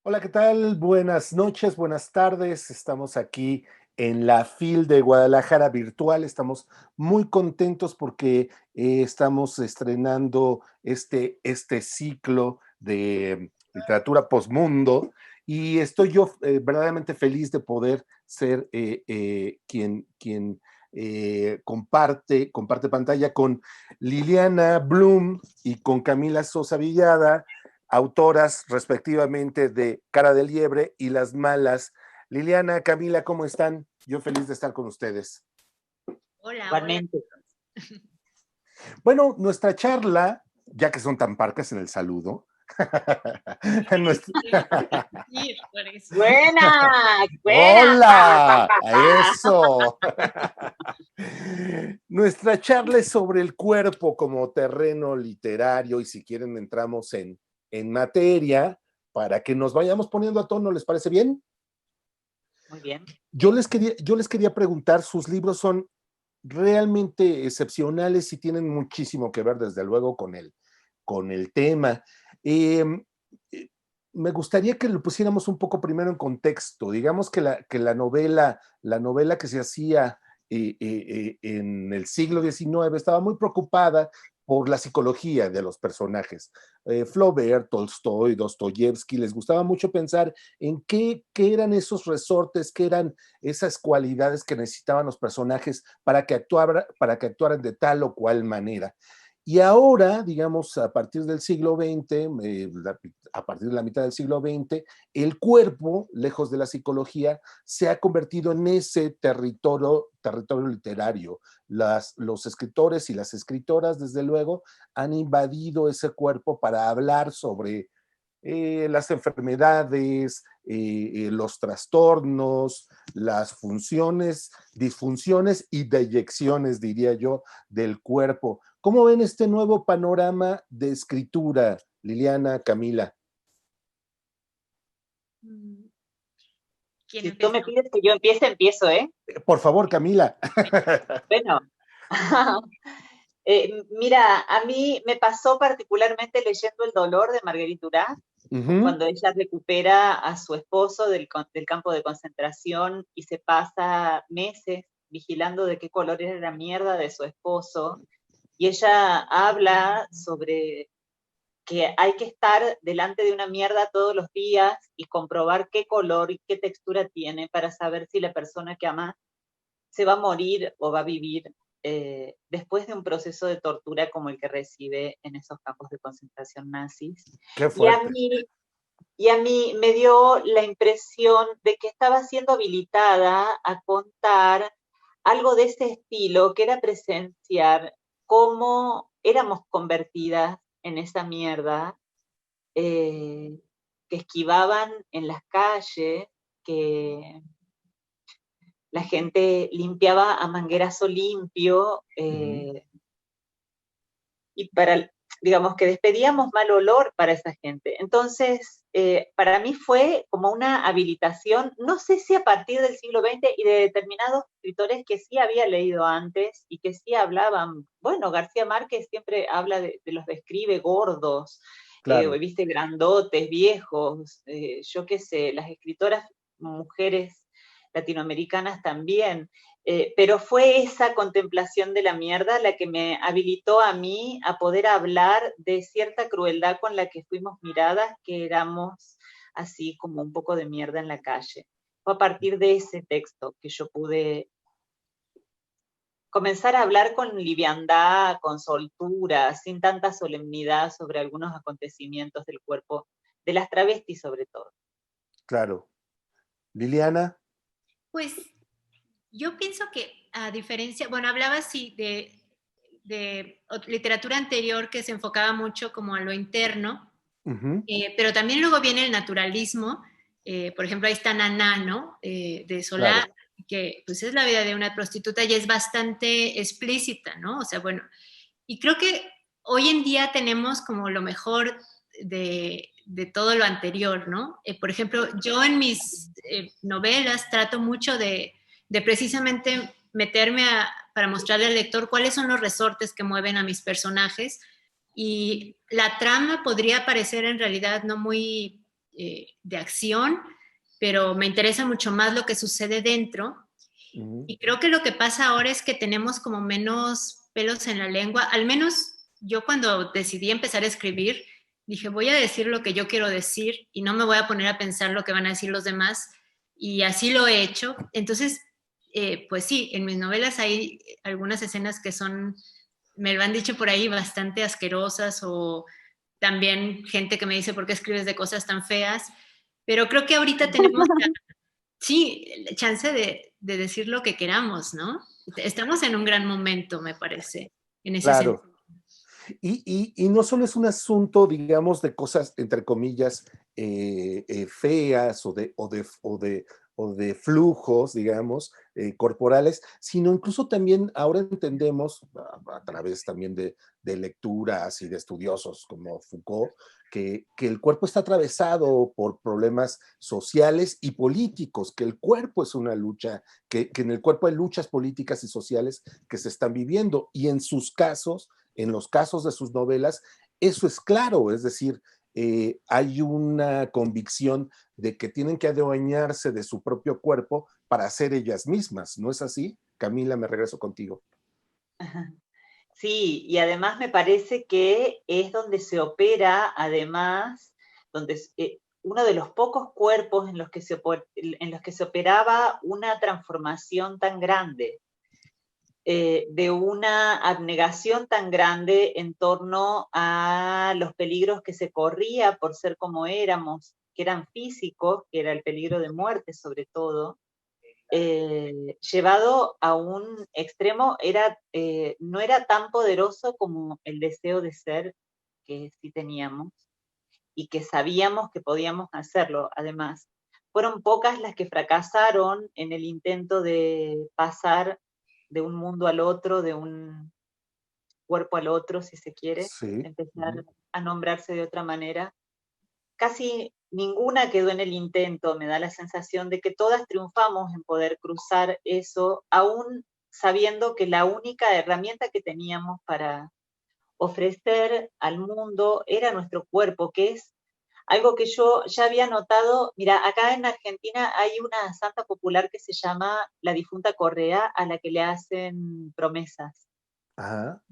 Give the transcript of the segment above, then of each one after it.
Hola, ¿qué tal? Buenas noches, buenas tardes. Estamos aquí en la FIL de Guadalajara virtual. Estamos muy contentos porque estamos estrenando este ciclo de literatura postmundo y estoy yo verdaderamente feliz de poder ser quien comparte pantalla con Liliana Bloom y con Camila Sosa Villada, autoras respectivamente de Cara de Liebre y Las Malas. Liliana, Camila, ¿cómo están? Yo feliz de estar con ustedes. Hola, hola. Igualmente. Bueno, nuestra charla, ya que son tan parcas en el saludo, nuestra... Sí, por eso. Buena, buena. ¡Hola! ¡Eso! Nuestra charla es sobre el cuerpo como terreno literario y si quieren entramos en materia para que nos vayamos poniendo a tono, ¿les parece bien? Muy bien. Yo les quería preguntar, sus libros son realmente excepcionales y tienen muchísimo que ver, desde luego, con el tema. Eh, eh, Me gustaría que lo pusiéramos un poco primero en contexto. Digamos que la novela que se hacía en el siglo XIX estaba muy preocupada por la psicología de los personajes. Flaubert, Tolstoy, Dostoyevsky, les gustaba mucho pensar en qué eran esos resortes, qué eran esas cualidades que necesitaban los personajes para que actuaran de tal o cual manera. Y ahora, digamos, a partir del siglo XX, a partir de la mitad del siglo XX, el cuerpo, lejos de la psicología, se ha convertido en ese territorio literario. Los escritores y las escritoras, desde luego, han invadido ese cuerpo para hablar sobre las enfermedades, los trastornos, las funciones, disfunciones y deyecciones, diría yo, del cuerpo. ¿Cómo ven este nuevo panorama de escritura, Liliana, Camila? ¿Quién Si tú empieza? me pides que yo empiece, empiezo, ¿eh? Por favor, Camila. Bueno. Mira, a mí me pasó particularmente leyendo El dolor de Marguerite Duras, Ujú. cuando ella recupera a su esposo del campo de concentración y se pasa meses vigilando de qué color era la mierda de su esposo. Y ella habla sobre que hay que estar delante de una mierda todos los días y comprobar qué color y qué textura tiene para saber si la persona que ama se va a morir o va a vivir después de un proceso de tortura como el que recibe en esos campos de concentración nazis. Qué Y a fuerte. mí, y a mí me dio la impresión de que estaba siendo habilitada a contar algo de ese estilo, que era presenciar cómo éramos convertidas en esa mierda, eh, que esquivaban en las calles, que la gente limpiaba a manguerazo limpio, Ujú. y digamos que despedíamos mal olor para esa gente. Entonces, para mí fue como una habilitación, no sé si a partir del siglo XX y de determinados escritores que sí había leído antes y que sí hablaban. Bueno, García Márquez siempre habla los describe gordos, Claro. viste, grandotes, viejos, yo qué sé, las escritoras mujeres latinoamericanas también. Pero fue esa contemplación de la mierda la que me habilitó a mí a poder hablar de cierta crueldad con la que fuimos miradas, que éramos así como un poco de mierda en la calle. Fue a partir de ese texto que yo pude comenzar a hablar con liviandad, con soltura, sin tanta solemnidad sobre algunos acontecimientos del cuerpo, de las travestis sobre todo. Claro. Liliana. Pues yo pienso que a diferencia, bueno, hablaba sí de literatura anterior que se enfocaba mucho como a lo interno, Ujú. pero también luego viene el naturalismo. Por ejemplo, ahí está Naná, ¿no? De Solá, Claro. que pues es la vida de una prostituta y es bastante explícita, ¿no? O sea, bueno, y creo que hoy en día tenemos como lo mejor de todo lo anterior, ¿no? Por ejemplo, yo en mis novelas trato mucho de precisamente meterme para mostrarle al lector cuáles son los resortes que mueven a mis personajes y la trama podría parecer en realidad no muy de acción, pero me interesa mucho más lo que sucede dentro. Y creo que lo que pasa ahora es que tenemos como menos pelos en la lengua. Al menos yo cuando decidí empezar a escribir, dije, voy a decir lo que yo quiero decir y no me voy a poner a pensar lo que van a decir los demás. Y así lo he hecho. Entonces, pues sí, en mis novelas hay algunas escenas que son, me lo han dicho por ahí, bastante asquerosas, o también gente que me dice, ¿por qué escribes de cosas tan feas? Pero creo que ahorita tenemos sí, chance de decir lo que queramos, ¿no? Estamos en un gran momento, me parece, en ese Claro. sentido. Y no solo es un asunto, digamos, de cosas, entre comillas, feas o de flujos, digamos, corporales, sino incluso también ahora entendemos, a través también de lecturas y de estudiosos como Foucault, que el cuerpo está atravesado por problemas sociales y políticos, que el cuerpo es una lucha, que en el cuerpo hay luchas políticas y sociales que se están viviendo, y en sus casos, en los casos de sus novelas, eso es claro, es decir, hay una convicción de que tienen que adueñarse de su propio cuerpo para ser ellas mismas, ¿no es así? Camila, me regreso contigo. Sí, y además me parece que es donde se opera, además, donde uno de los pocos cuerpos en los que se operaba una transformación tan grande, de una abnegación tan grande en torno a los peligros que se corría por ser como éramos, que eran físicos, que era el peligro de muerte sobre todo, llevado a un extremo, no era tan poderoso como el deseo de ser que sí teníamos y que sabíamos que podíamos hacerlo. Además, fueron pocas las que fracasaron en el intento de pasar de un mundo al otro, de un cuerpo al otro, si se quiere, Sí. empezar a nombrarse de otra manera. Casi ninguna quedó en el intento, me da la sensación de que todas triunfamos en poder cruzar eso, aún sabiendo que la única herramienta que teníamos para ofrecer al mundo era nuestro cuerpo, que es algo que yo ya había notado. Mira, acá en Argentina hay una santa popular que se llama la difunta Correa, a la que le hacen promesas. Ajá.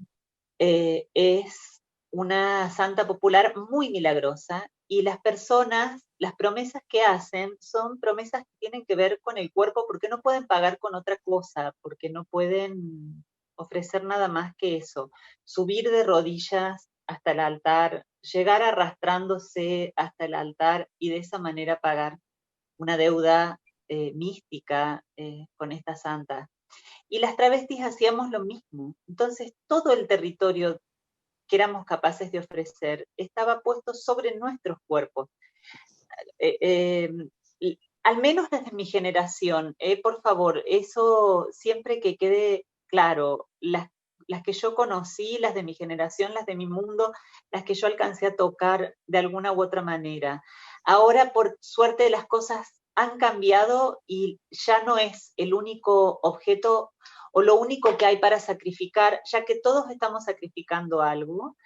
Es una santa popular muy milagrosa, y las personas, las promesas que hacen son promesas que tienen que ver con el cuerpo, porque no pueden pagar con otra cosa, porque no pueden ofrecer nada más que eso. Subir de rodillas hasta el altar, llegar arrastrándose hasta el altar y de esa manera pagar una deuda mística con esta santa. Y las travestis hacíamos lo mismo. Entonces, todo el territorio que éramos capaces de ofrecer estaba puesto sobre nuestros cuerpos. Al menos desde mi generación, por favor, eso siempre que quede claro. Las que yo conocí, las de mi generación, las de mi mundo, las que yo alcancé a tocar de alguna u otra manera. Ahora, por suerte, las cosas han cambiado y ya no es el único objeto o lo único que hay para sacrificar, ya que todos estamos sacrificando algo.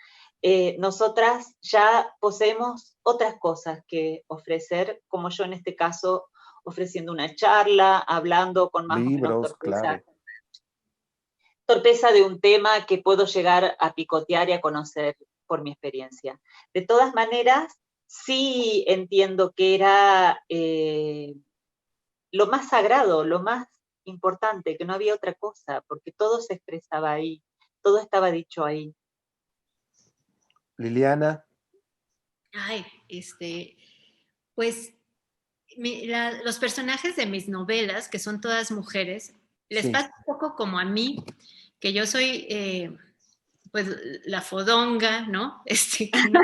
Nosotras ya poseemos otras cosas que ofrecer, como yo en este caso, ofreciendo una charla, hablando con más o menos Libros, torpeza, claro. torpeza de un tema que puedo llegar a picotear y a conocer por mi experiencia. De todas maneras, sí entiendo que era lo más sagrado, lo más importante, que no había otra cosa, porque todo se expresaba ahí, todo estaba dicho ahí. Liliana. Ay, pues los personajes de mis novelas, que son todas mujeres, les Sí. pasa un poco como a mí, que yo soy pues la fodonga, ¿no? Que no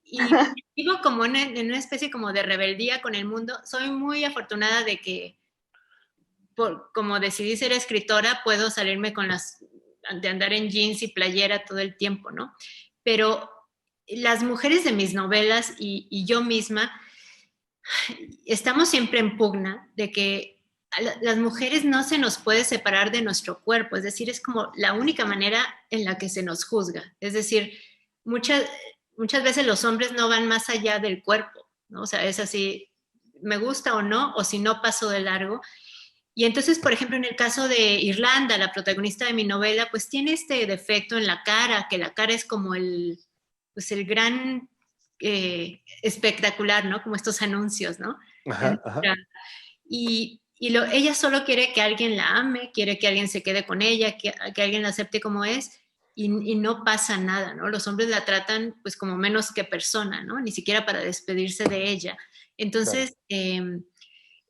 y vivo como en una especie como de rebeldía con el mundo. Soy muy afortunada de que, como decidí ser escritora, puedo salirme de andar en jeans y playera todo el tiempo, ¿no? Pero las mujeres de mis novelas y yo misma estamos siempre en pugna de que a las mujeres no se nos puede separar de nuestro cuerpo, es decir, es como la única manera en la que se nos juzga. Es decir, muchas veces los hombres no van más allá del cuerpo, ¿no? O sea, es así, me gusta o no, o si no paso de largo. Y entonces, por ejemplo, en el caso de Irlanda, la protagonista de mi novela, pues tiene este defecto en la cara, que la cara es como pues el gran espectacular, ¿no? Como estos anuncios, ¿no? Ajá, ajá. Ella solo quiere que alguien la ame, quiere que alguien se quede con ella, que alguien la acepte como es, y no pasa nada, ¿no? Los hombres la tratan pues como menos que persona, ¿no? Ni siquiera para despedirse de ella. Claro. Entonces,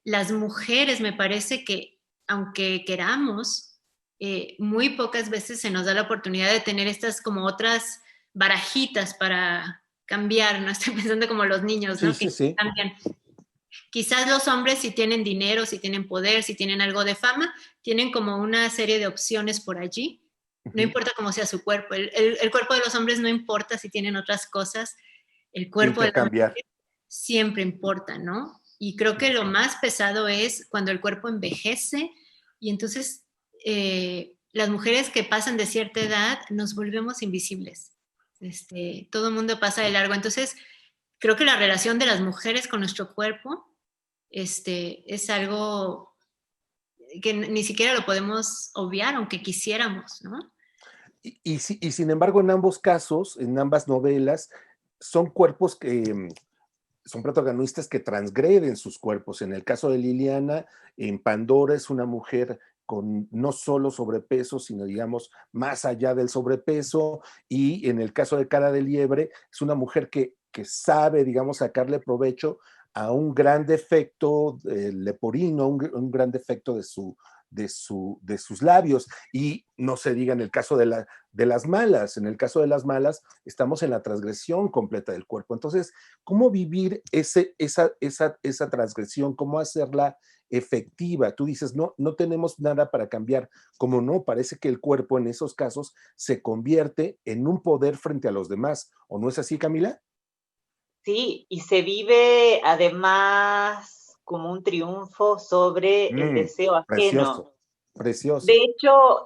las mujeres me parece que, aunque queramos, muy pocas veces se nos da la oportunidad de tener estas como otras barajitas para cambiar, ¿no? Estoy pensando como los niños, Sí, ¿no? Que sí, sí. cambian. Quizás los hombres, si tienen dinero, si tienen poder, si tienen algo de fama, tienen como una serie de opciones por allí. No Ujú. importa cómo sea su cuerpo. El cuerpo de los hombres no importa si tienen otras cosas. El Tiene cuerpo de que la cambiar. mujer siempre importa, ¿no? Y creo que lo más pesado es cuando el cuerpo envejece y entonces las mujeres que pasan de cierta edad nos volvemos invisibles. Todo el mundo pasa de largo. Entonces, creo que la relación de las mujeres con nuestro cuerpo es algo que ni siquiera lo podemos obviar, aunque quisiéramos, ¿no? Y sin embargo, en ambos casos, en ambas novelas, son cuerpos que son protagonistas que transgreden sus cuerpos. En el caso de Liliana, en Pandora es una mujer con no solo sobrepeso, sino digamos más allá del sobrepeso, y en el caso de Cara de Liebre es una mujer que sabe, digamos, sacarle provecho a un gran defecto leporino, un gran defecto de sus labios. Y no se diga en el caso de las malas, en el caso de las malas estamos en la transgresión completa del cuerpo. Entonces, ¿cómo vivir esa transgresión? ¿Cómo hacerla efectiva? Tú dices, no, no tenemos nada para cambiar. Como no, parece que el cuerpo en esos casos se convierte en un poder frente a los demás. ¿O no es así, Camila? Sí, y se vive además como un triunfo sobre el Mm, deseo ajeno. precioso, precioso. De hecho,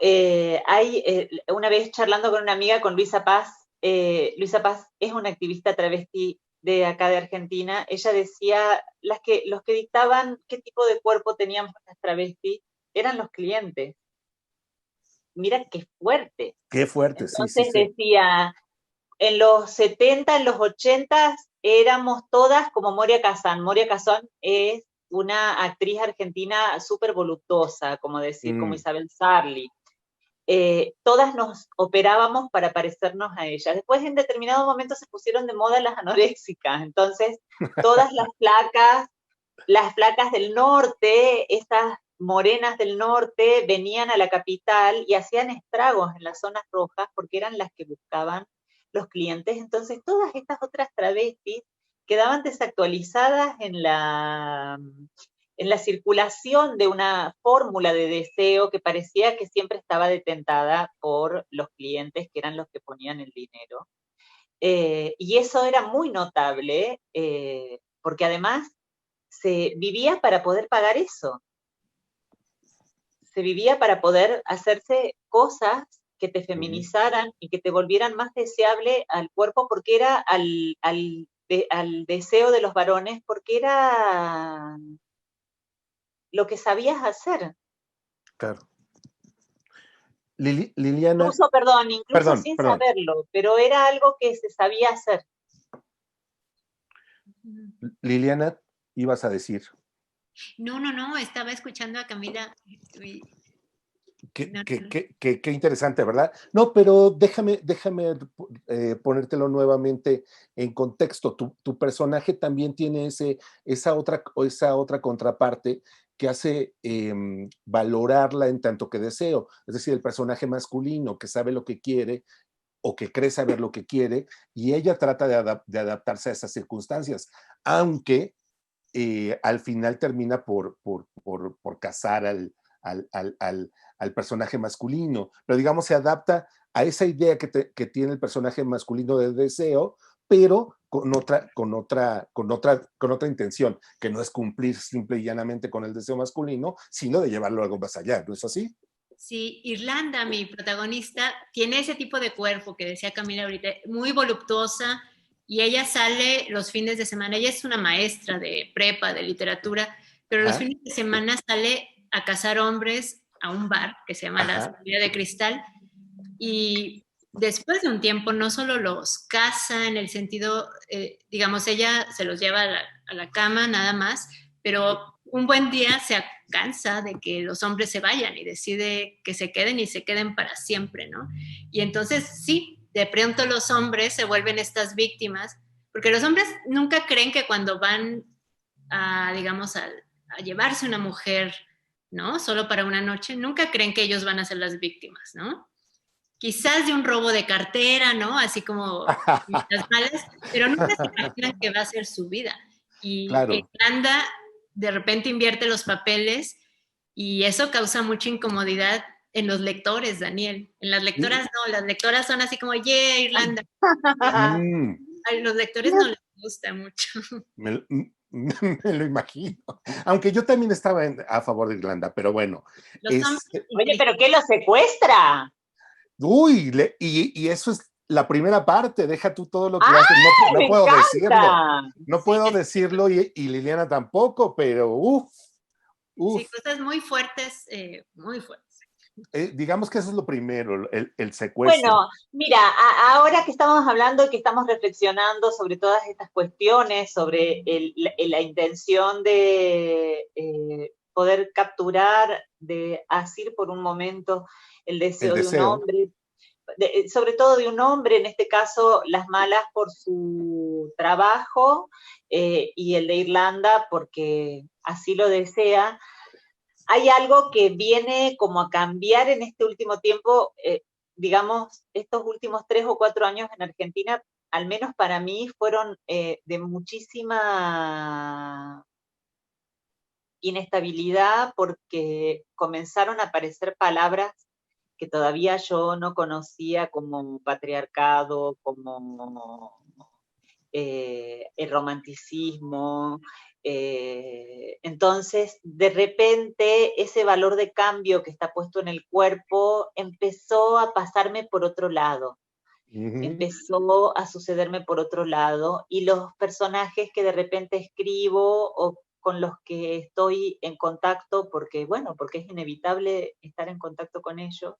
una vez charlando con una amiga, con Luisa Paz es una activista travesti de acá de Argentina, ella decía, los que dictaban qué tipo de cuerpo tenían las travestis eran los clientes. Mira qué fuerte. Qué fuerte, sí, sí, Entonces sí. decía, en los 70, en los 80 éramos todas como Moria Kazan. Moria Kazan es una actriz argentina súper voluptuosa, como decir, como Mm. Isabel Sarli. Todas nos operábamos para parecernos a ella. Después, en determinado momento, se pusieron de moda las anoréxicas. Entonces, todas las flacas del norte, estas morenas del norte, venían a la capital y hacían estragos en las zonas rojas porque eran las que buscaban los clientes. Entonces, todas estas otras travestis quedaban desactualizadas en la circulación de una fórmula de deseo que parecía que siempre estaba detentada por los clientes, que eran los que ponían el dinero. Y eso era muy notable, porque además se vivía para poder pagar eso. Se vivía para poder hacerse cosas que te feminizaran y que te volvieran más deseable al cuerpo, porque era al deseo de los varones, porque era lo que sabías hacer. Claro. Liliana, Incluso perdón, sin perdón. saberlo, pero era algo que se sabía hacer. Liliana, ibas a decir. No, estaba escuchando a Camila. No, no, no. Qué interesante, ¿verdad? No, pero déjame ponértelo nuevamente en contexto. Tu personaje también tiene esa otra contraparte que hace valorarla en tanto que deseo. Es decir, el personaje masculino que sabe lo que quiere o que cree saber lo que quiere, y ella trata de adaptarse a esas circunstancias, aunque al final termina por casar al, al, al, al personaje masculino, pero digamos se adapta a esa idea que tiene el personaje masculino de deseo, pero con otra intención, que no es cumplir simple y llanamente con el deseo masculino, sino de llevarlo algo más allá, ¿no es así? Sí, Irlanda, mi protagonista, tiene ese tipo de cuerpo que decía Camila ahorita, muy voluptuosa, y ella sale los fines de semana. Ella es una maestra de prepa, de literatura, pero los Ajá, fines de semana sale a cazar hombres a un bar que se llama La ajá. Sabiduría de Cristal, y después de un tiempo no solo los caza en el sentido, digamos, ella se los lleva a la cama nada más, pero un buen día se cansa de que los hombres se vayan y decide que se queden y se queden para siempre, ¿no? Y entonces sí, de pronto los hombres se vuelven estas víctimas, porque los hombres nunca creen que cuando van a, digamos, a llevarse una mujer, ¿no? Solo para una noche, nunca creen que ellos van a ser las víctimas, ¿no? Quizás de un robo de cartera, ¿no? Así como las malas, pero nunca se imaginan que va a ser su vida. Y Claro. Irlanda de repente invierte los papeles y eso causa mucha incomodidad en los lectores, Daniel. En las lectoras no, las lectoras son así como, yeah, Irlanda. Mm, A los lectores no les gusta mucho. me, me lo imagino. Aunque yo también estaba a favor de Irlanda, pero bueno. Los hombres Es, Oye, ¿pero inteligentes. qué lo secuestra? uy, y eso es la primera parte, deja tú todo lo que ¡Ay, hace. No, no me puedo decirlo, encanta! no Sí, puedo decirlo y Liliana tampoco, pero sí, uf, cosas muy fuertes, muy fuertes. digamos que eso es lo primero, el secuestro. Bueno, mira, ahora que estamos hablando y que estamos reflexionando sobre todas estas cuestiones, sobre la intención de poder capturar de Asir por un momento el El deseo de un deseo. hombre, sobre todo de un hombre, en este caso las malas por su trabajo y el de Irlanda porque así lo desea. Hay algo que viene como a cambiar en este último tiempo, digamos, estos últimos 3 o 4 años en Argentina, al menos para mí, fueron de muchísima inestabilidad porque comenzaron a aparecer palabras que todavía yo no conocía como patriarcado, como el romanticismo. Entonces, de repente, ese valor de cambio que está puesto en el cuerpo empezó a pasarme por otro lado, Ujú. empezó a sucederme por otro lado, y los personajes que de repente escribo o con los que estoy en contacto, porque bueno, porque es inevitable estar en contacto con ellos,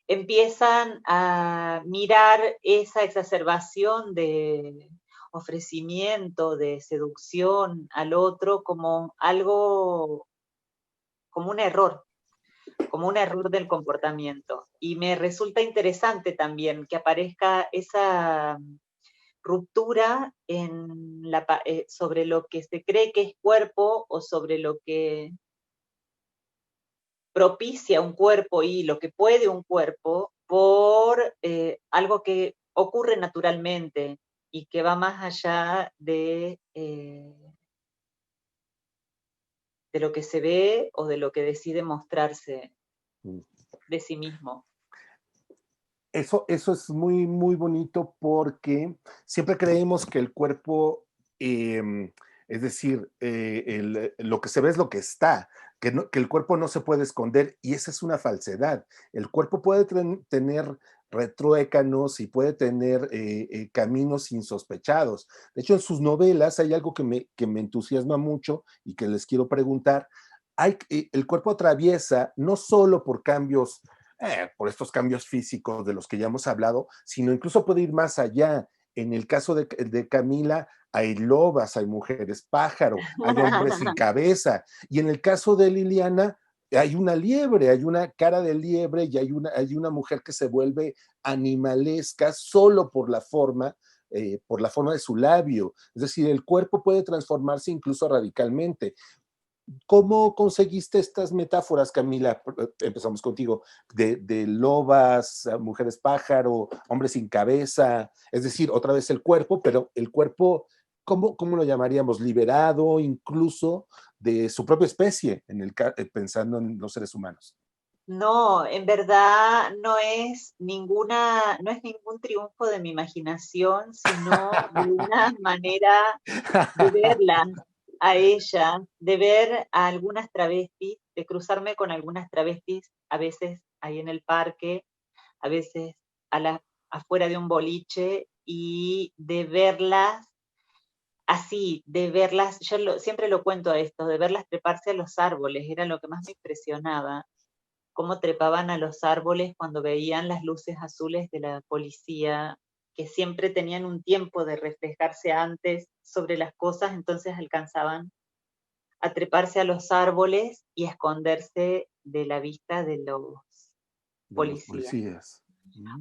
empiezan a mirar esa exacerbación de ofrecimiento, de seducción al otro como algo, como un error del comportamiento. Y me resulta interesante también que aparezca esa ruptura sobre lo que se cree que es cuerpo o sobre lo que propicia un cuerpo y lo que puede un cuerpo por algo que ocurre naturalmente y que va más allá de lo que se ve o de lo que decide mostrarse de sí mismo. Eso es muy, muy bonito porque siempre creemos que el cuerpo, es decir, lo que se ve es lo que está, que el cuerpo no se puede esconder y esa es una falsedad. El cuerpo puede tener retruécanos y puede tener caminos insospechados. De hecho, en sus novelas hay algo que me entusiasma mucho y que les quiero preguntar. El cuerpo atraviesa no solo por estos cambios físicos de los que ya hemos hablado, sino incluso puede ir más allá. En el caso de Camila, hay lobas, hay mujeres pájaro, hay hombres sin cabeza. Y en el caso de Liliana, hay una liebre, hay una cara de liebre y hay una mujer que se vuelve animalesca solo por la forma de su labio. Es decir, el cuerpo puede transformarse incluso radicalmente. ¿Cómo conseguiste estas metáforas, Camila? Empezamos contigo, de lobas, mujeres pájaro, hombres sin cabeza, es decir, otra vez el cuerpo, pero el cuerpo, ¿cómo lo llamaríamos? Liberado incluso de su propia especie, pensando en los seres humanos. No, en verdad no es ningún triunfo de mi imaginación, sino de una manera de verla a ella, de ver a algunas travestis, de cruzarme con algunas travestis, a veces ahí en el parque, a veces afuera de un boliche, y de verlas así, de verlas, siempre lo cuento a esto, de verlas treparse a los árboles, era lo que más me impresionaba, cómo trepaban a los árboles cuando veían las luces azules de la policía, que siempre tenían un tiempo de reflejarse antes sobre las cosas, entonces alcanzaban a treparse a los árboles y a esconderse de la vista de los policías.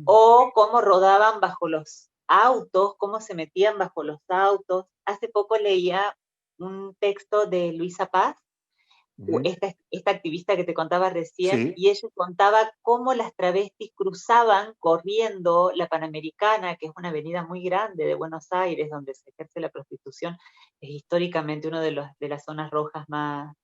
O cómo rodaban bajo los autos, cómo se metían bajo los autos. Hace poco leía un texto de Luisa Paz, esta activista que te contaba recién, y ella contaba cómo las travestis cruzaban corriendo la Panamericana, que es una avenida muy grande de Buenos Aires, donde se ejerce la prostitución, es históricamente una de las zonas rojas más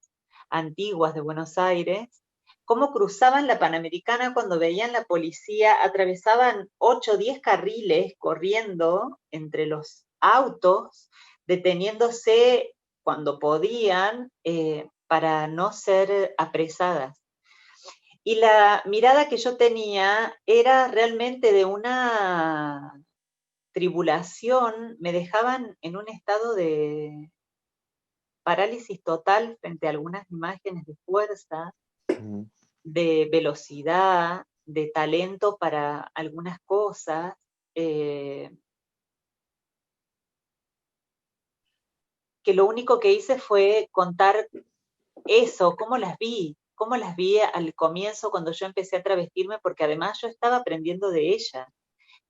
antiguas de Buenos Aires, cómo cruzaban la Panamericana cuando veían la policía, atravesaban 8 o 10 carriles corriendo entre los autos, deteniéndose cuando podían, para no ser apresadas. Y la mirada que yo tenía era realmente de una tribulación, me dejaban en un estado de parálisis total frente a algunas imágenes de fuerza, de velocidad, de talento para algunas cosas, que lo único que hice fue contar eso, cómo las vi al comienzo cuando yo empecé a travestirme, porque además yo estaba aprendiendo de ella,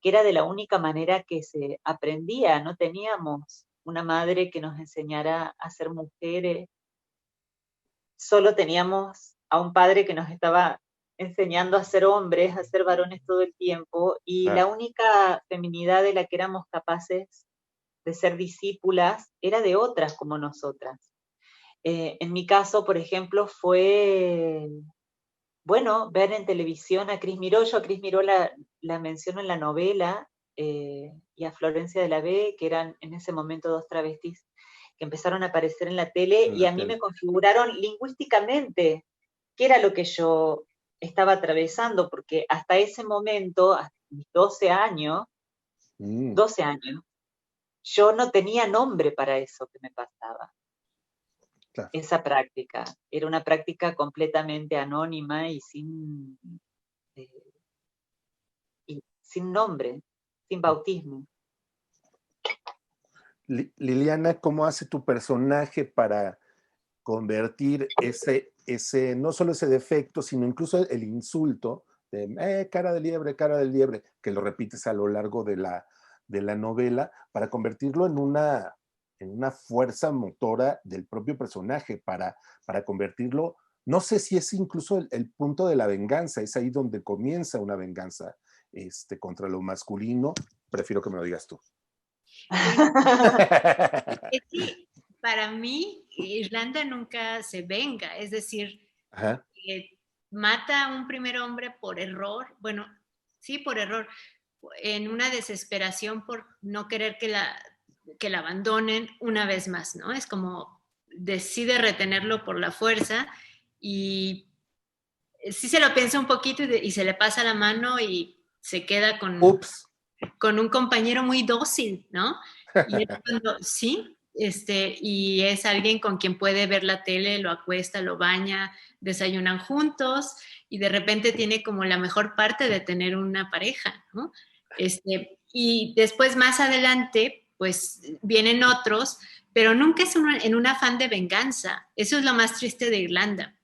que era de la única manera que se aprendía, no teníamos una madre que nos enseñara a ser mujeres, solo teníamos a un padre que nos estaba enseñando a ser hombres, a ser varones todo el tiempo, y la única feminidad de la que éramos capaces de ser discípulas era de otras como nosotras. En mi caso, por ejemplo, fue, bueno, ver en televisión a Cris Miró. Yo a Cris Miró la menciono en la novela, y a Florencia de la B, que eran en ese momento 2 travestis que empezaron a aparecer en la tele, y a mí me configuraron lingüísticamente qué era lo que yo estaba atravesando, porque hasta ese momento, hasta mis 12 años, yo no tenía nombre para eso que me pasaba. Claro. Esa práctica. Era una práctica completamente anónima y sin nombre, sin bautismo. Liliana, ¿cómo hace tu personaje para convertir ese, no solo ese defecto, sino incluso el insulto de cara de liebre, que lo repites a lo largo de la novela, para convertirlo en una fuerza motora del propio personaje, para convertirlo, no sé si es incluso el punto de la venganza, es ahí donde comienza una venganza contra lo masculino? Prefiero que me lo digas tú. Es que para mí Irlanda nunca se venga, es decir, mata a un primer hombre por error, bueno, sí, por error, en una desesperación por no querer que la abandonen una vez más, ¿no? Es como decide retenerlo por la fuerza y sí se lo piensa un poquito y se le pasa la mano y se queda con un compañero muy dócil, ¿no? Y sí, y es alguien con quien puede ver la tele, lo acuesta, lo baña, desayunan juntos y de repente tiene como la mejor parte de tener una pareja, ¿no? Y después más adelante, pues vienen otros, pero nunca es en un afán de venganza. Eso es lo más triste de Irlanda.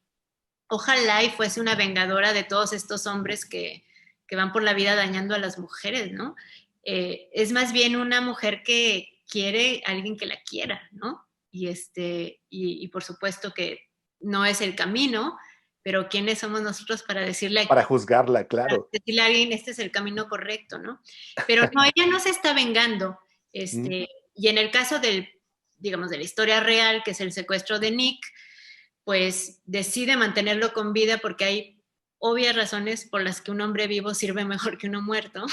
Ojalá y fuese una vengadora de todos estos hombres que van por la vida dañando a las mujeres, ¿no? Es más bien una mujer que quiere a alguien que la quiera, ¿no? Y por supuesto que no es el camino, pero ¿quiénes somos nosotros para decirle para juzgarla, claro? Para decirle a alguien, este es el camino correcto, ¿no? Pero no, ella no se está vengando. Y en el caso digamos, de la historia real, que es el secuestro de Nick, pues decide mantenerlo con vida porque hay obvias razones por las que un hombre vivo sirve mejor que uno muerto.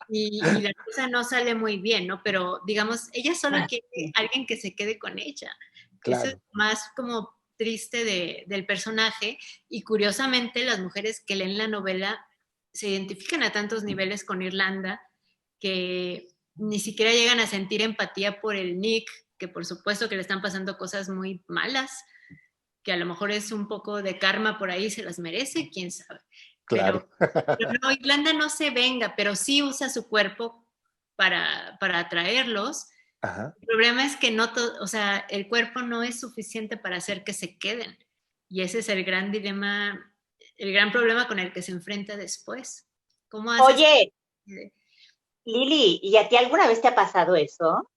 y la cosa no sale muy bien, ¿no? Pero, digamos, ella solo quiere alguien que se quede con ella. Claro. Eso es más como triste del personaje, y curiosamente las mujeres que leen la novela se identifican a tantos niveles con Irlanda que ni siquiera llegan a sentir empatía por el Nick, que por supuesto que le están pasando cosas muy malas, que a lo mejor es un poco de karma por ahí, se las merece, quién sabe. Claro. Pero no, Irlanda no se venga, pero sí usa su cuerpo para atraerlos. Ajá. El problema es que no o sea, el cuerpo no es suficiente para hacer que se queden. Y ese es el gran dilema, el gran problema con el que se enfrenta después. ¿Cómo haces? Oye, Lili, ¿y a ti alguna vez te ha pasado eso?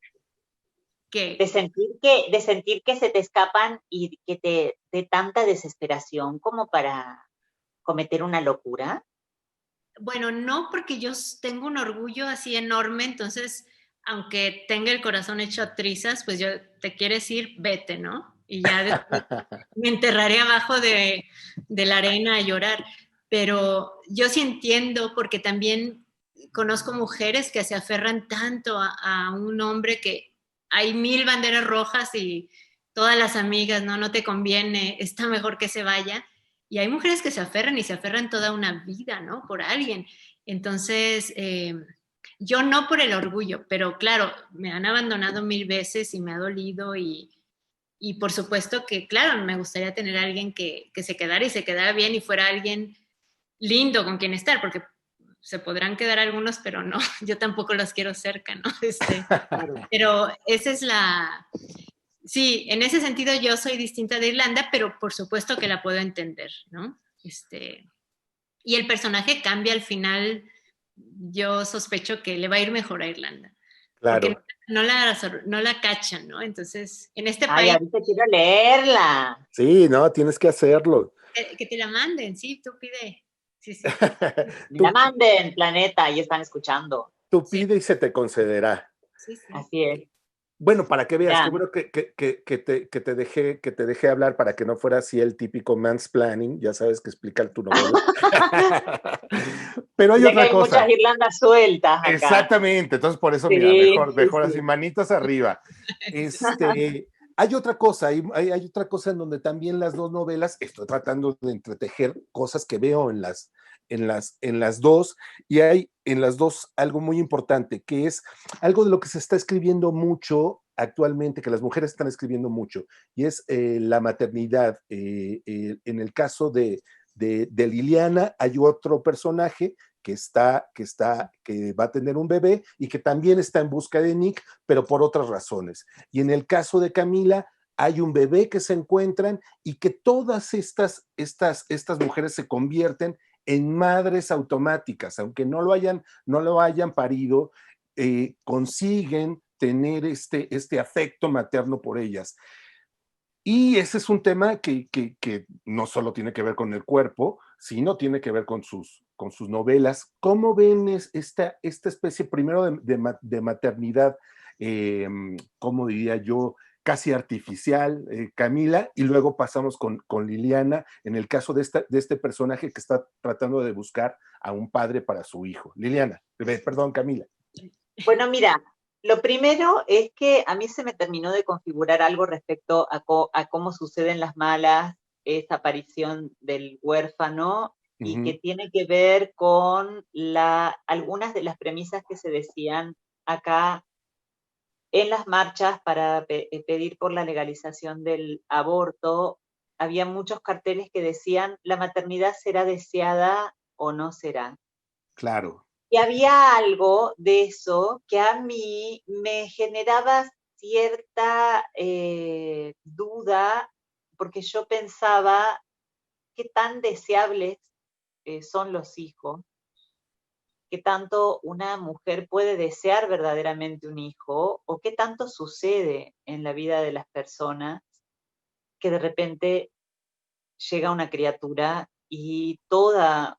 ¿Qué? De sentir que se te escapan y que te de tanta desesperación como para cometer una locura. Bueno, no, porque yo tengo un orgullo así enorme, entonces, aunque tenga el corazón hecho a trizas, pues yo te quieres ir, vete, ¿no? Y ya después me enterraré abajo de la arena a llorar. Pero yo sí entiendo, porque también conozco mujeres que se aferran tanto a un hombre que hay 1000 banderas rojas y todas las amigas, no, no te conviene, está mejor que se vaya. Y hay mujeres que se aferran y se aferran toda una vida, ¿no? Por alguien. Entonces, yo no por el orgullo, pero claro, me han abandonado 1000 veces y me ha dolido y por supuesto que, claro, me gustaría tener a alguien que se quedara y se quedara bien y fuera alguien lindo con quien estar, porque se podrán quedar algunos, pero no, yo tampoco los quiero cerca, ¿no? Pero esa es la... Sí, en ese sentido yo soy distinta de Irlanda, pero por supuesto que la puedo entender, ¿no? Y el personaje cambia al final, yo sospecho que le va a ir mejor a Irlanda, porque Claro. no la cachan, ¿no? Entonces, en este Ay, país, ahorita quiero leerla. Sí, no, tienes que hacerlo. que te la manden, sí, tú pide. Sí, sí. Me la Tú, manden, planeta, y están escuchando. tú Sí, pide y se te concederá. sí, sí. Así es. Bueno, para que veas, qué Mira, bueno que te dejé hablar para que no fuera así el típico mansplaining, ya sabes que explica tu novela. Pero hay ya que otra hay muchas cosa. Irlandas sueltas acá. Exactamente, entonces por eso, mira, Sí, mejor, sí, mejor así, sí. manitas arriba. Hay otra cosa, hay otra cosa en donde también las dos novelas, estoy tratando de entretejer cosas que veo en las dos, y hay en las dos algo muy importante, que es algo de lo que se está escribiendo mucho actualmente, que las mujeres están escribiendo mucho, y es la maternidad. En el caso de Liliana, hay otro personaje que va a tener un bebé y que también está en busca de Nick, pero por otras razones. Y en el caso de Camila, hay un bebé que se encuentran y que todas estas mujeres se convierten en madres automáticas, aunque no lo hayan parido, consiguen tener este afecto materno por ellas. Y ese es un tema que no solo tiene que ver con el cuerpo, sino tiene que ver con sus novelas. ¿Cómo ven esta especie primero de maternidad, cómo diría yo, casi artificial, Camila, y luego pasamos con Liliana, en el caso de este personaje que está tratando de buscar a un padre para su hijo? Liliana, perdón, Camila. Bueno, mira, lo primero es que a mí se me terminó de configurar algo respecto a cómo suceden las malas, esa aparición del huérfano, y que tiene que ver con algunas de las premisas que se decían acá en las marchas para pedir por la legalización del aborto. Había muchos carteles que decían, la maternidad será deseada o no será. Claro. Y había algo de eso que a mí me generaba cierta duda, porque yo pensaba qué tan deseables son los hijos, qué tanto una mujer puede desear verdaderamente un hijo, o qué tanto sucede en la vida de las personas que de repente llega una criatura y todo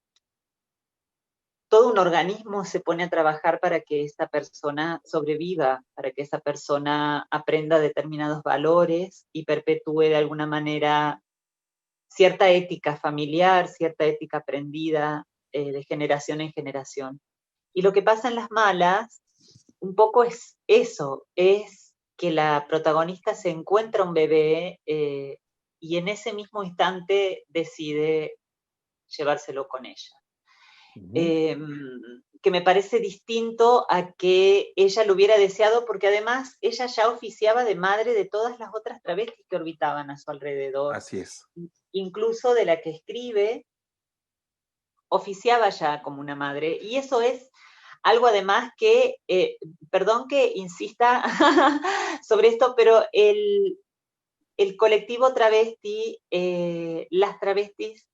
un organismo se pone a trabajar para que esa persona sobreviva, para que esa persona aprenda determinados valores y perpetúe de alguna manera cierta ética familiar, cierta ética aprendida de generación en generación. Y lo que pasa en las malas, un poco es eso, es que la protagonista se encuentra un bebé y en ese mismo instante decide llevárselo con ella. que me parece distinto a que ella lo hubiera deseado, porque además ella ya oficiaba de madre de todas las otras travestis que orbitaban a su alrededor, Así es. incluso de la que escribe, oficiaba ya como una madre, y eso es algo además que, perdón que insista sobre esto, pero el colectivo travesti, las travestis,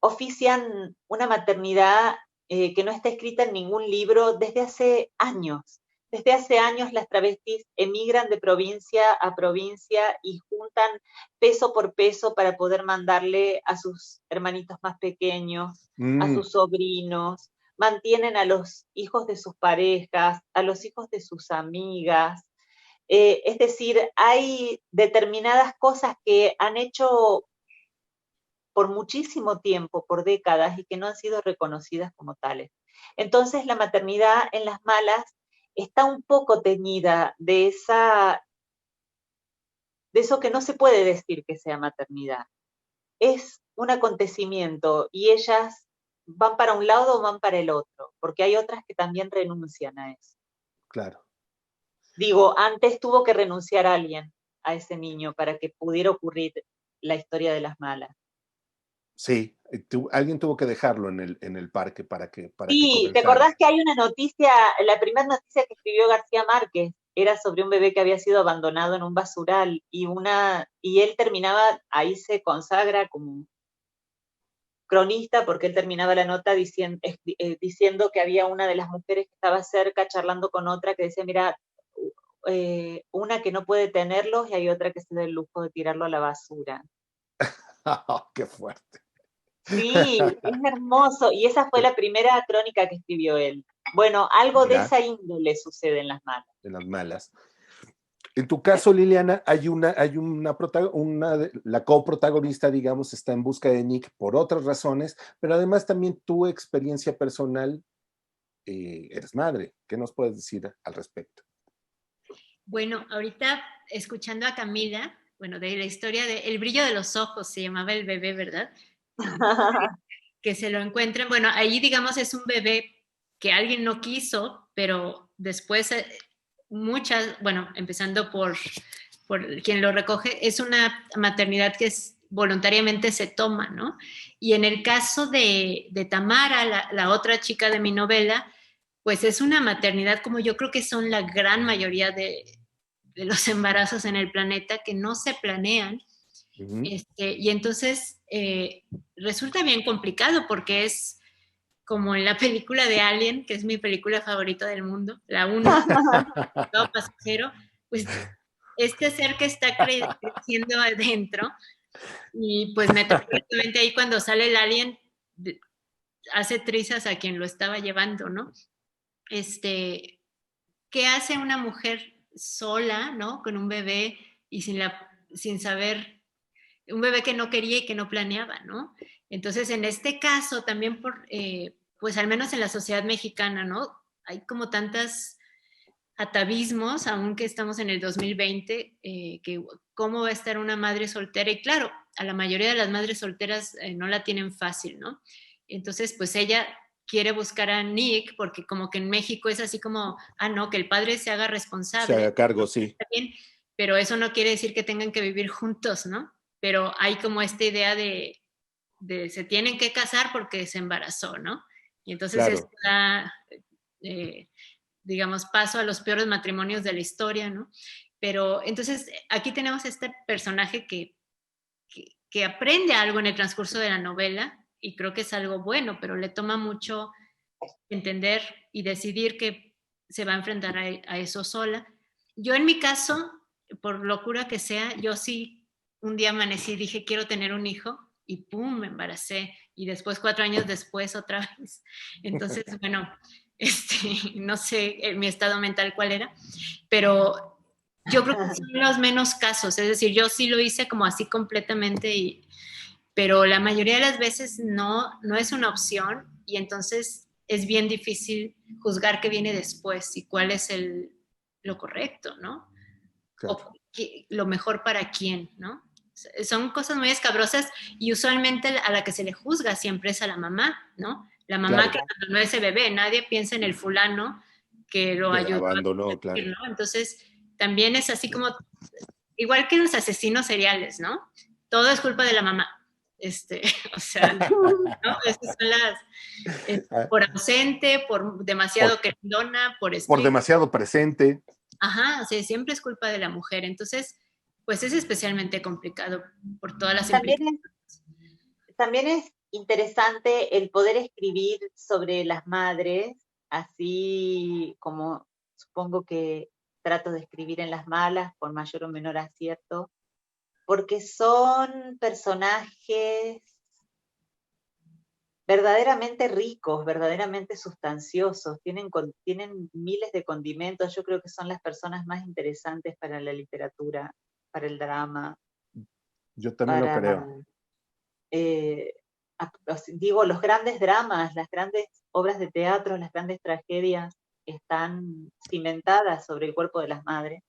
ofician una maternidad que no está escrita en ningún libro desde hace años. Desde hace años las travestis emigran de provincia a provincia y juntan peso por peso para poder mandarle a sus hermanitos más pequeños, a sus sobrinos, mantienen a los hijos de sus parejas, a los hijos de sus amigas. Es decir, hay determinadas cosas que han hecho por muchísimo tiempo, por décadas, y que no han sido reconocidas como tales. Entonces la maternidad en Las Malas está un poco teñida de eso que no se puede decir que sea maternidad. Es un acontecimiento y ellas van para un lado o van para el otro, porque hay otras que también renuncian a eso. Claro. Digo, antes tuvo que renunciar a alguien, a ese niño, para que pudiera ocurrir la historia de Las Malas. Sí, alguien tuvo que dejarlo en el parque para que Sí, ¿te comenzara. acordás que hay una noticia, la primera noticia que escribió García Márquez era sobre un bebé que había sido abandonado en un basural y él terminaba, ahí se consagra como cronista porque él terminaba la nota diciendo que había una de las mujeres que estaba cerca charlando con otra que decía, mira, una que no puede tenerlos y hay otra que se da el lujo de tirarlo a la basura. Oh, qué fuerte. Sí, es hermoso. Y esa fue la primera crónica que escribió él. Bueno, algo de esa índole sucede en Las Malas. En Las Malas. En tu caso, Liliana, la coprotagonista, digamos, está en busca de Nick por otras razones, pero además también tu experiencia personal, eres madre. ¿Qué nos puedes decir al respecto? Bueno, ahorita escuchando a Camila, bueno, de la historia de El brillo de los ojos, se llamaba el bebé, ¿verdad? Que se lo encuentren, bueno, ahí digamos es un bebé que alguien no quiso, pero después muchas, bueno, empezando por quien lo recoge, es una maternidad que voluntariamente se toma, ¿no? Y en el caso de Tamara, la otra chica de mi novela, pues es una maternidad como yo creo que son la gran mayoría de los embarazos en el planeta que no se planean. Y entonces resulta bien complicado porque es como en la película de Alien, que es mi película favorita del mundo, la 1, todo pasajero, pues este ser que está creciendo adentro y pues metafóricamente ahí cuando sale el alien hace trizas a quien lo estaba llevando, ¿no? ¿Qué hace una mujer sola, ¿no? Con un bebé y sin saber, un bebé que no quería y que no planeaba, ¿no? Entonces, en este caso, también pues al menos en la sociedad mexicana, ¿no? Hay como tantas atavismos, aunque estamos en el 2020, que cómo va a estar una madre soltera. Y claro, a la mayoría de las madres solteras no la tienen fácil, ¿no? Entonces, pues ella quiere buscar a Nick porque como que en México es así como, no, que el padre se haga responsable. Se haga cargo, sí. Bien, pero eso no quiere decir que tengan que vivir juntos, ¿no? Pero hay como esta idea de se tienen que casar porque se embarazó, ¿no? Y entonces claro. esto da, digamos, paso a los peores matrimonios de la historia, ¿no? Pero entonces aquí tenemos este personaje que aprende algo en el transcurso de la novela y creo que es algo bueno, pero le toma mucho entender y decidir que se va a enfrentar a eso sola. Yo en mi caso, por locura que sea, yo sí un día amanecí y dije quiero tener un hijo y pum, me embaracé y después 4 años después otra vez. Entonces, bueno, no sé mi estado mental cuál era, pero yo creo que son los menos casos, es decir, yo sí lo hice como así completamente, pero la mayoría de las veces no es una opción y entonces es bien difícil juzgar qué viene después y cuál es lo correcto, ¿no? Claro. O lo mejor para quién, ¿no? Son cosas muy escabrosas y usualmente a la que se le juzga siempre es a la mamá, ¿no? la mamá Claro. que abandonó ese bebé, nadie piensa en el fulano que lo Que ayudó abandonó, a claro. ¿no? Entonces, también es así como, igual que los asesinos seriales, ¿no? Todo es culpa de la mamá. O sea, ¿no? Esas son las, por ausente, por demasiado querendona, por Por estricta. demasiado presente. Ajá, o sea, siempre es culpa de la mujer. Entonces, pues es especialmente complicado por todas las También implicaciones. También es interesante el poder escribir sobre las madres, así como supongo que trato de escribir en las malas, por mayor o menor acierto, porque son personajes verdaderamente ricos, verdaderamente sustanciosos, tienen miles de condimentos. Yo creo que son las personas más interesantes para la literatura, para el drama, Yo también lo para creo. digo, los grandes dramas, las grandes obras de teatro, las grandes tragedias están cimentadas sobre el cuerpo de las madres.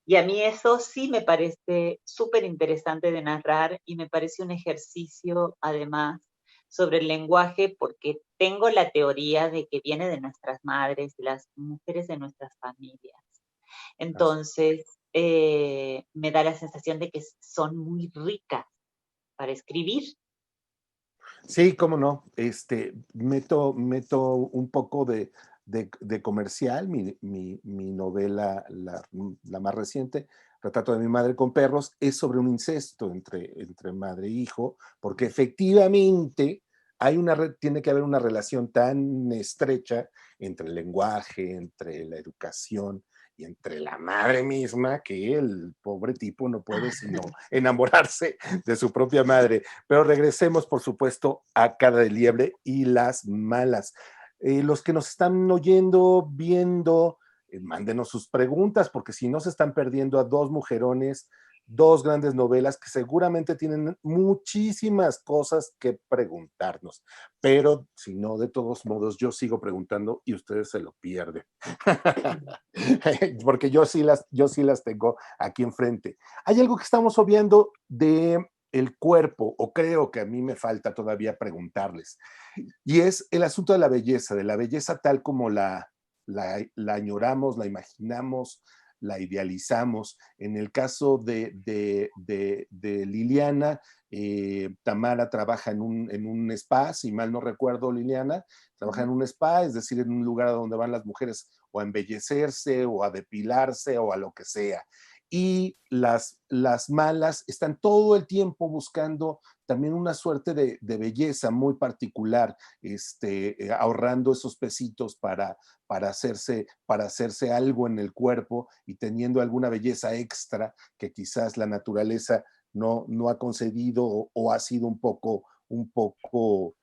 Y a mí eso sí me parece súper interesante de narrar y me parece un ejercicio, además, sobre el lenguaje, porque tengo la teoría de que viene de nuestras madres, de las mujeres de nuestras familias. Entonces, me da la sensación de que son muy ricas para escribir. Sí, cómo no. Meto un poco de comercial, mi novela, la más reciente, Retrato de mi madre con perros, es sobre un incesto entre madre e hijo, porque efectivamente tiene que haber una relación tan estrecha entre el lenguaje, entre la educación y entre la madre misma, que el pobre tipo no puede sino enamorarse de su propia madre. Pero regresemos, por supuesto, a Cara de Liebre y las malas. Los que nos están oyendo, viendo, mándenos sus preguntas, porque si no se están perdiendo a dos mujerones, dos grandes novelas que seguramente tienen muchísimas cosas que preguntarnos. Pero si no, de todos modos, yo sigo preguntando y ustedes se lo pierden. Porque yo sí las tengo aquí enfrente. Hay algo que estamos obviando de el cuerpo, o creo que a mí me falta todavía preguntarles, y es el asunto de la belleza tal como la añoramos, la imaginamos, la idealizamos. En el caso de Liliana, Tamara trabaja en un spa, si mal no recuerdo, Liliana, trabaja en un spa, es decir, en un lugar donde van las mujeres o a embellecerse o a depilarse o a lo que sea. Y las malas están todo el tiempo buscando también una suerte de belleza muy particular, ahorrando esos pesitos para hacerse algo en el cuerpo y teniendo alguna belleza extra que quizás la naturaleza no ha concedido o ha sido un poco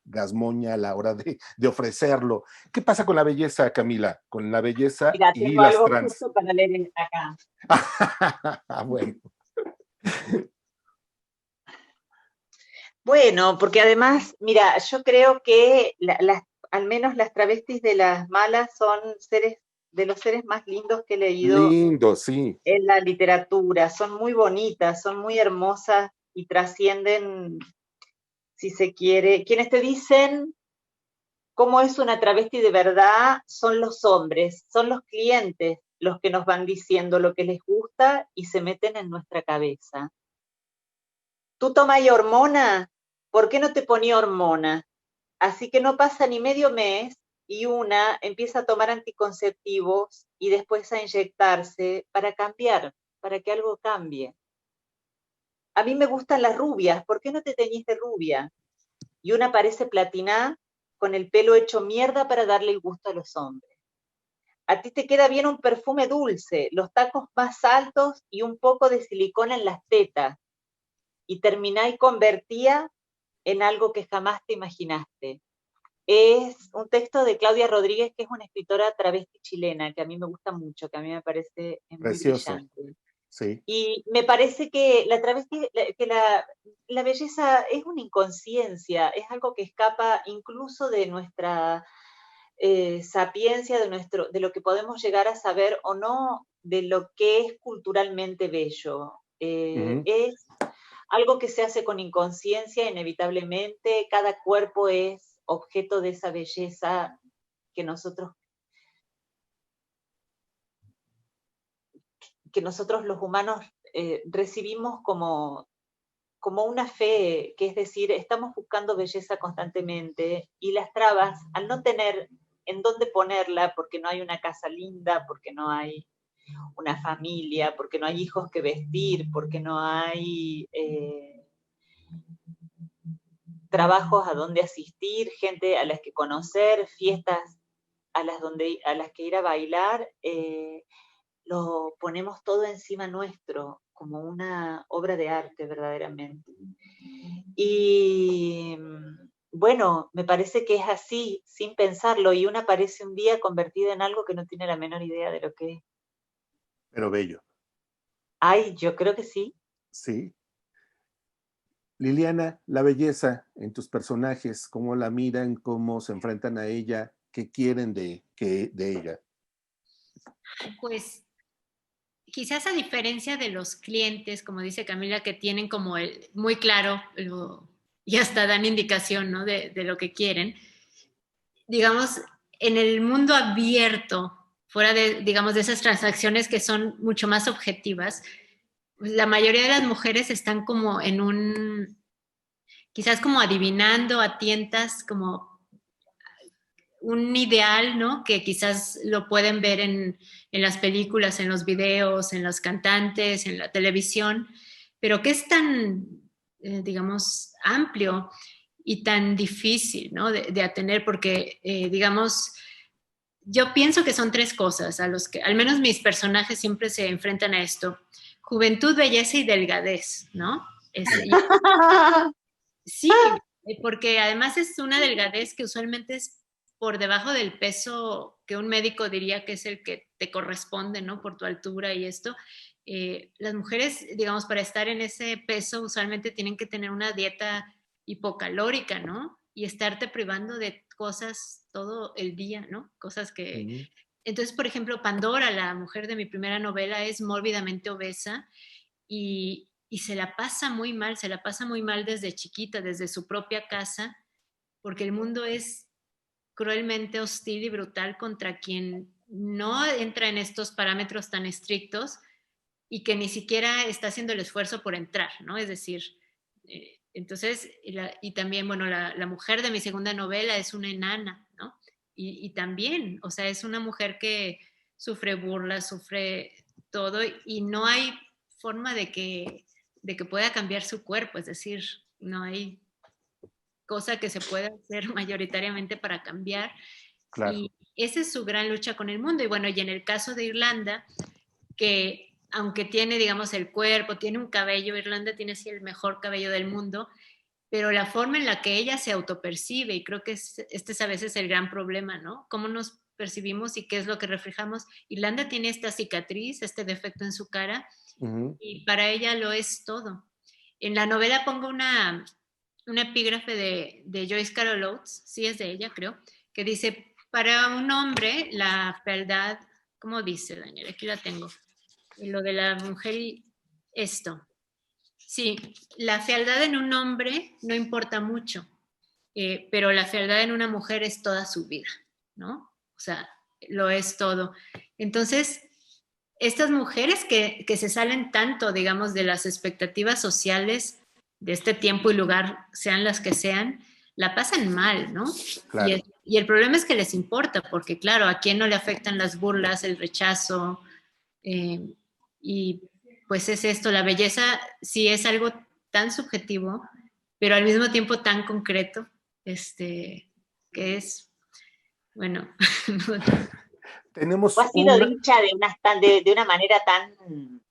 gasmoña a la hora de ofrecerlo. ¿Qué pasa con la belleza, Camila? Con la belleza Mira, y tengo las algo trans. justo para leer acá. Bueno. Bueno, porque además, mira, yo creo que al menos las travestis de las malas son de los seres más lindos que he leído Lindo, sí. en la literatura. Son muy bonitas, son muy hermosas y trascienden, si se quiere. Quienes te dicen cómo es una travesti de verdad son los hombres, son los clientes los que nos van diciendo lo que les gusta y se meten en nuestra cabeza. ¿Tú tomas hormona? ¿Por qué no te ponía hormona? Así que no pasa ni medio mes y una empieza a tomar anticonceptivos y después a inyectarse para cambiar, para que algo cambie. A mí me gustan las rubias, ¿por qué no te teñís de rubia? Y una parece platiná con el pelo hecho mierda para darle el gusto a los hombres. A ti te queda bien un perfume dulce, los tacos más altos y un poco de silicona en las tetas. Y terminá y convertía en algo que jamás te imaginaste. Es un texto de Claudia Rodríguez, que es una escritora travesti chilena, que a mí me gusta mucho, que a mí me parece muy Precioso, brillante. sí. Y me parece que la belleza es una inconsciencia, es algo que escapa incluso de nuestra sapiencia, de lo que podemos llegar a saber o no, de lo que es culturalmente bello. Es algo que se hace con inconsciencia, inevitablemente, cada cuerpo es objeto de esa belleza que nosotros los humanos recibimos como una fe, que es decir, estamos buscando belleza constantemente y las trabas, al no tener en dónde ponerla, porque no hay una casa linda, porque no hay una familia, porque no hay hijos que vestir, porque no hay trabajos a donde asistir, gente a las que conocer, fiestas a las que ir a bailar, lo ponemos todo encima nuestro, como una obra de arte verdaderamente. Y bueno, me parece que es así, sin pensarlo, y una aparece un día convertida en algo que no tiene la menor idea de lo que es. Pero bello. Ay, yo creo que sí. Sí. Liliana, la belleza en tus personajes, cómo la miran, cómo se enfrentan a ella, qué quieren de ella. Pues quizás a diferencia de los clientes, como dice Camila, que tienen como muy claro y hasta dan indicación, ¿no? de lo que quieren, digamos, en el mundo abierto, fuera de, digamos, de esas transacciones que son mucho más objetivas, la mayoría de las mujeres están como en quizás como adivinando a tientas, como un ideal, ¿no? Que quizás lo pueden ver en las películas, en los videos, en los cantantes, en la televisión, pero que es tan, digamos, amplio y tan difícil, ¿no? De atender, porque, digamos, yo pienso que son tres cosas a los que, al menos mis personajes siempre se enfrentan a esto: juventud, belleza y delgadez, ¿no? Sí, porque además es una delgadez que usualmente es por debajo del peso que un médico diría que es el que te corresponde, ¿no? Por tu altura y esto. Las mujeres, digamos, para estar en ese peso usualmente tienen que tener una dieta hipocalórica, ¿no? Y estarte privando de cosas todo el día, ¿no? Cosas que... Entonces, por ejemplo, Pandora, la mujer de mi primera novela, es mórbidamente obesa y se la pasa muy mal desde chiquita, desde su propia casa, porque el mundo es cruelmente hostil y brutal contra quien no entra en estos parámetros tan estrictos y que ni siquiera está haciendo el esfuerzo por entrar, ¿no? Es decir, entonces, y también, bueno, la mujer de mi segunda novela es una enana, ¿no? Y también, o sea, es una mujer que sufre burlas, sufre todo y no hay forma de que pueda cambiar su cuerpo, es decir, no hay cosa que se pueda hacer mayoritariamente para cambiar. Claro. Y esa es su gran lucha con el mundo. Y bueno, y en el caso de Irlanda, que aunque tiene, digamos, el cuerpo, tiene un cabello, Irlanda tiene así el mejor cabello del mundo, pero la forma en la que ella se autopercibe, y creo que este es a veces el gran problema, ¿no? Cómo nos percibimos y qué es lo que reflejamos. Irlanda tiene esta cicatriz, este defecto en su cara, y para ella lo es todo. En la novela pongo un epígrafe de Joyce Carol Oates, sí es de ella, creo, que dice: para un hombre, la fealdad, ¿cómo dice, Daniel? Aquí la tengo. Lo de la mujer y esto. Sí, la fealdad en un hombre no importa mucho, pero la fealdad en una mujer es toda su vida, ¿no? O sea, lo es todo. Entonces, estas mujeres que se salen tanto, digamos, de las expectativas sociales de este tiempo y lugar, sean las que sean, la pasan mal, ¿no? Claro. Y el problema es que les importa, porque claro, a quién no le afectan las burlas, el rechazo, y pues es esto, la belleza sí es algo tan subjetivo, pero al mismo tiempo tan concreto, que es, bueno, Tenemos Ha sido dicha de una manera tan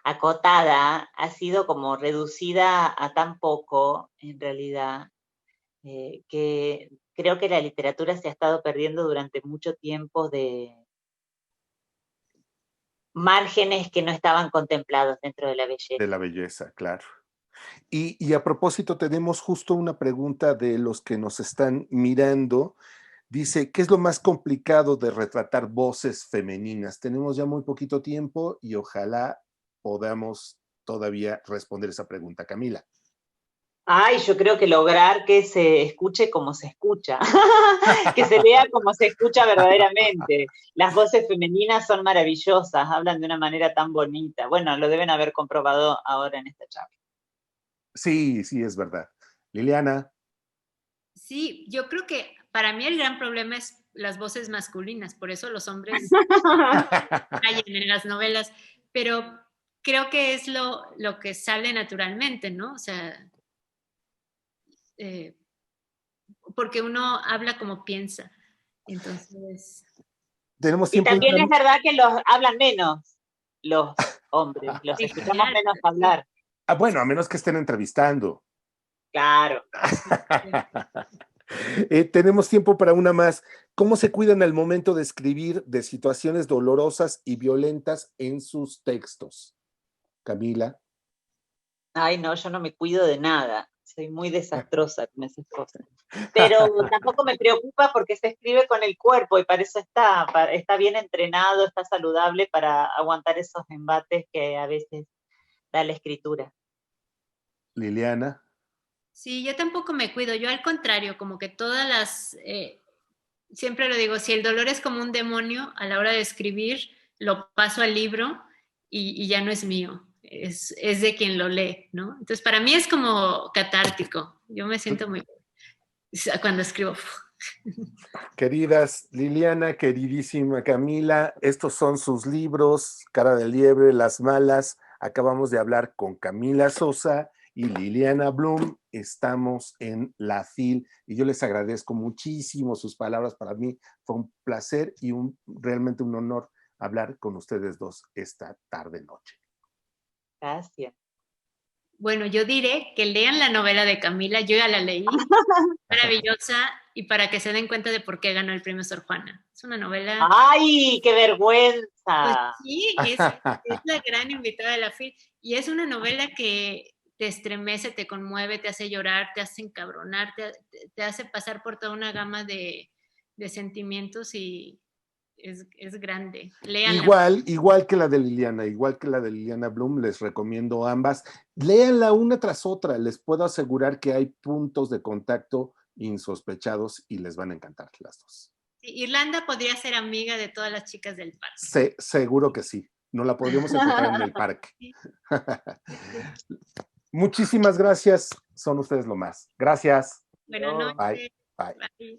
acotada, ha sido como reducida a tan poco, en realidad, que creo que la literatura se ha estado perdiendo durante mucho tiempo de márgenes que no estaban contemplados dentro de la belleza. de la belleza, claro. Y a propósito, tenemos justo una pregunta de los que nos están mirando. Dice, ¿qué es lo más complicado de retratar voces femeninas? Tenemos ya muy poquito tiempo y ojalá podamos todavía responder esa pregunta, Camila. Ay, yo creo que lograr que se escuche como se escucha, que se lea como se escucha verdaderamente. Las voces femeninas son maravillosas, hablan de una manera tan bonita. Bueno, lo deben haber comprobado ahora en esta charla. Sí, sí, es verdad. Liliana. Sí, yo creo que para mí el gran problema es las voces masculinas, por eso los hombres callan en las novelas, pero creo que es lo que sale naturalmente, ¿no? O sea, eh, porque uno habla como piensa. Entonces. Tenemos Y tiempo. también es verdad que los hablan menos los hombres, los Sí, escuchamos claro, menos hablar. Bueno, a menos que estén entrevistando. Claro. Tenemos tiempo para una más. ¿Cómo se cuidan al momento de escribir de situaciones dolorosas y violentas en sus textos? Camila. Ay, no, yo no me cuido de nada. Soy muy desastrosa con esas cosas. Pero tampoco me preocupa porque se escribe con el cuerpo y para eso está bien entrenado, está saludable para aguantar esos embates que a veces da la escritura. Liliana. Sí, yo tampoco me cuido, yo al contrario, como que todas siempre lo digo, si el dolor es como un demonio, a la hora de escribir, lo paso al libro y ya no es mío, es de quien lo lee, ¿no? Entonces, para mí es como catártico, yo me siento muy cuando escribo. Queridas Liliana, queridísima Camila, estos son sus libros, Cara de Liebre, Las Malas. Acabamos de hablar con Camila Sosa y Liliana Blum. Estamos en La FIL y yo les agradezco muchísimo sus palabras. Para mí fue un placer y realmente un honor hablar con ustedes dos esta tarde-noche. Gracias. Bueno, yo diré que lean la novela de Camila, yo ya la leí, maravillosa, y para que se den cuenta de por qué ganó el premio Sor Juana. Es una novela. ¡Ay, qué vergüenza! Pues sí, es la gran invitada de la FIL, y es una novela que te estremece, te conmueve, te hace llorar, te hace encabronar, te hace pasar por toda una gama de sentimientos y es grande. Léanla. Igual que la de Liliana, igual que la de Liliana Blum, les recomiendo ambas. Léanla una tras otra, les puedo asegurar que hay puntos de contacto insospechados y les van a encantar las dos. Sí, Irlanda podría ser amiga de todas las chicas del parque. Seguro que sí, nos la podríamos encontrar en el parque. Muchísimas gracias, son ustedes lo más. Gracias. Buenas noches. Bye. Bye. Bye.